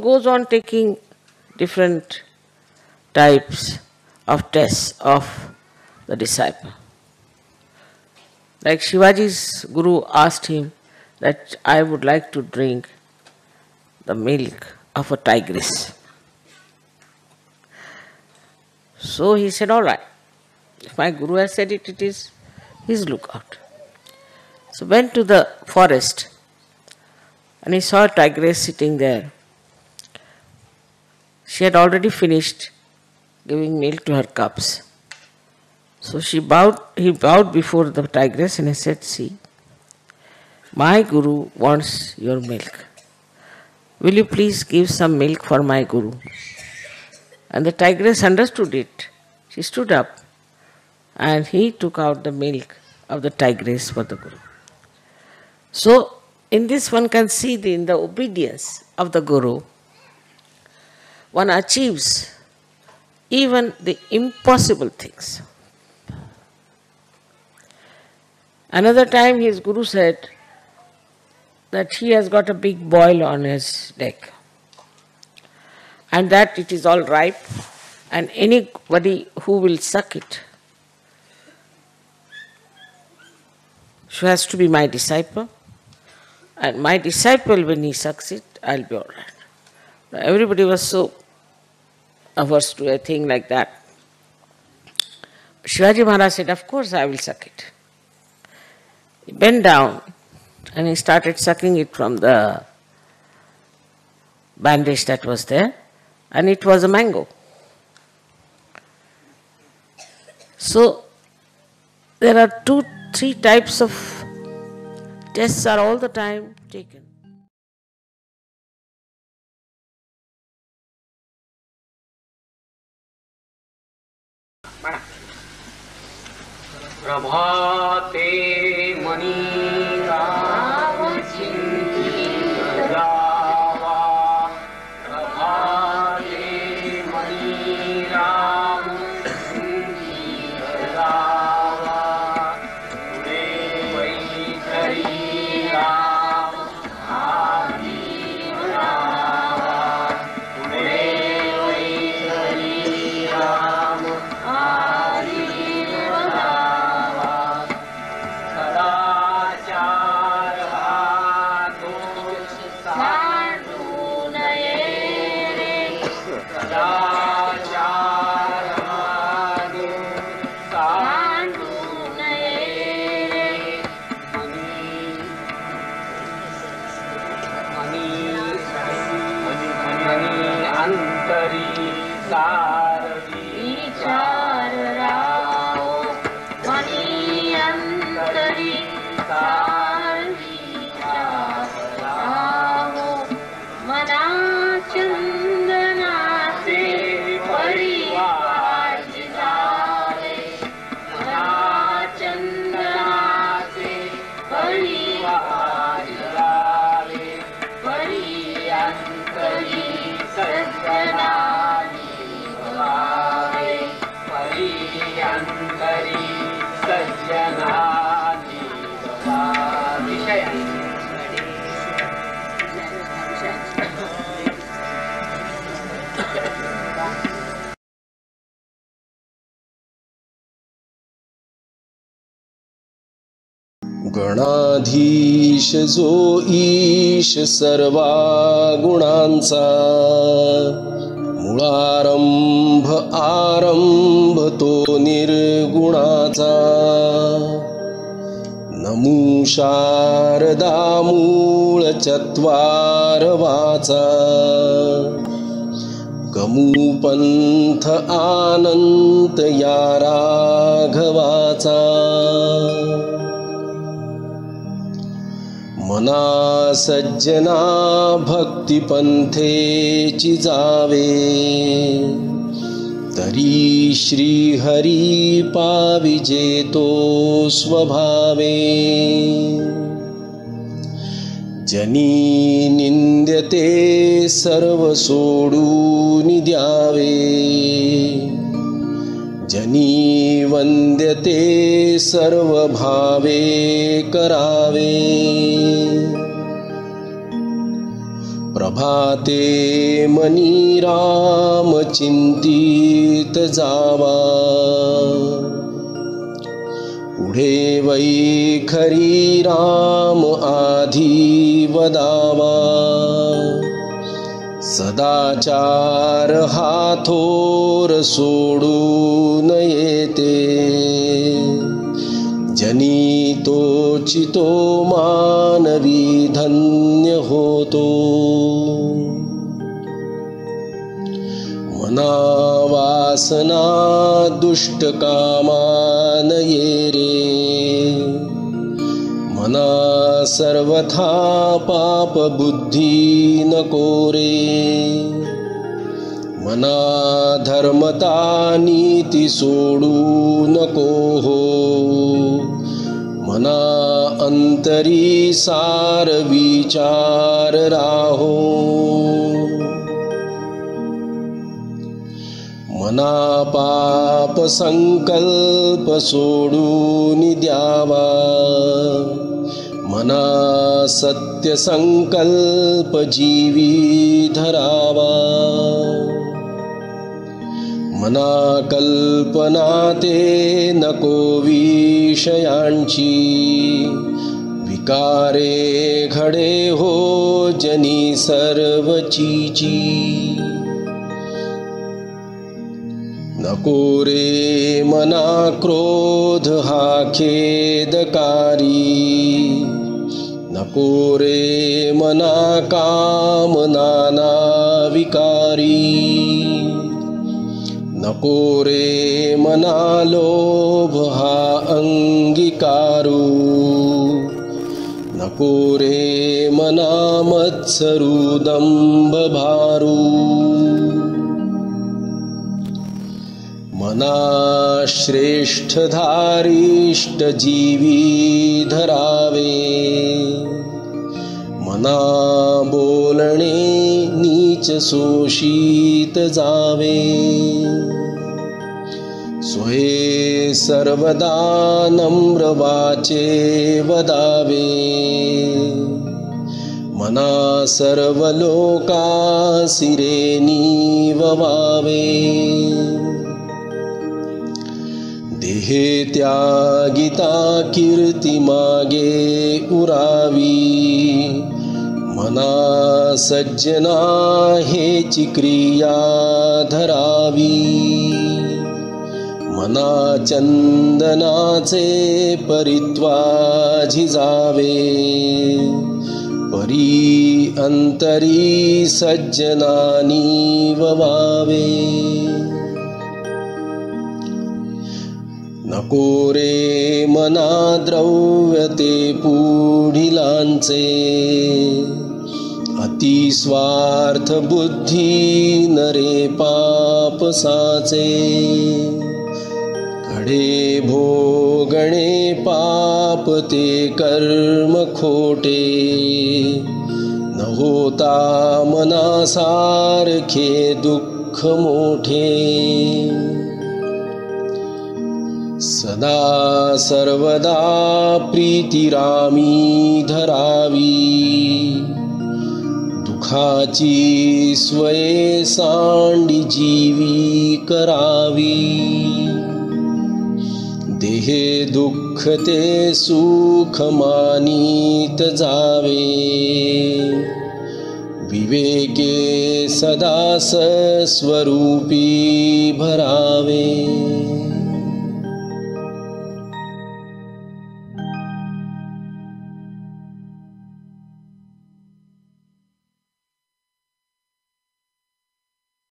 goes on taking different types of tests of the disciple. Like Shivaji's guru asked him that I would like to drink the milk of a tigress. So he said, all right, if my guru has said it, it is his lookout. So went to the forest and he saw a tigress sitting there. She had already finished giving milk to her cubs. So he bowed before the tigress and he said, see, my guru wants your milk. Will you please give some milk for my guru? And the tigress understood it. She stood up and he took out the milk of the tigress for the guru. So in this one can see in the obedience of the guru, one achieves even the impossible things. Another time his guru said that he has got a big boil on his neck and that it is all ripe and anybody who will suck it has to be my disciple, and my disciple, when he sucks it, I'll be all right. Now, everybody was so averse to a thing like that. Shivaji Maharaj said, of course I will suck it. He bent down and he started sucking it from the bandage that was there, and it was a mango. So there are 2-3 types of tests are all the time taken. प्रभाते मणिराव चिंतितजावा प्रभाते मणिराव चिंतितजावा पुणे वैखरी राम आदिनावा पुणे वैखरी राम गणाधीश जो ईश सर्वा गुणांचा मूळारंभ आरंभ तो निर्गुणाचा नमो शारदा मूळ चत्वार वाचा गमू पंथ आनंत या राघवाचा मना सज्जना भक्ती पंथेची जावे तरी श्री हरी पाविजे तो स्वभावे जनी निंद्यते सर्व सोडून द्यावे जनी वंद्यते सर्व भावे करावे प्रभाते मनी राम चिंतित जावा, पुढे वैखरी राम आधी वदावा, सदाचार हा थोर सोडून येते, जनी तोचितो मानवी धन्य होतो, मना वासना दुष्ट कामान ये रे, मना सर्वथा पाप बुद्धी नको रे, मना धर्मता नीती सोडू नको हो, मना अंतरी सार विचार राहो, मना पाप संकल्प सोडून द्यावा, मना सत्य संकल्प जीवी धरावा, मना कल्पना ते नको विषयांची, विकारे घडे हो जनी सर्वचीची, नको रे मना क्रोध हा खेदकारी, नको रे मना काम नाना विकारी, नको रे मना लोभ हा अंगीकारू, नको रे मना मत्सरू दंभ भारू, मना श्रेष्ठ धारिष्ट जीवी धरावे, मना बोलणे नीच शोषित जावे, सोहे सर्वदा नम्र वाचे वदावे, मना सर्व लोकांसी रे नीववावे, देहे त्यागिता कीर्ती मागे उरावी, मना सज्जना हेची क्रिया धरावी, मना चंदनाचे परित्वा झिजावे, परी अंतरी सज्जनानी ववावे, नको रे मना द्रव्य ते पुढिलांचे, अति स्वार्थ बुद्धी नरे पापसाचे, घडे भोगणे पाप ते कर्म खोटे, न होता मना सारखे दुःख मोठे, सदा सर्वदा प्रीतिरामी धरावी, दुखाची स्वये सांडी जीवी करावी, देहे दुःख ते सुख मानित जावे, विवेके सदा स्वरूपी भरावे।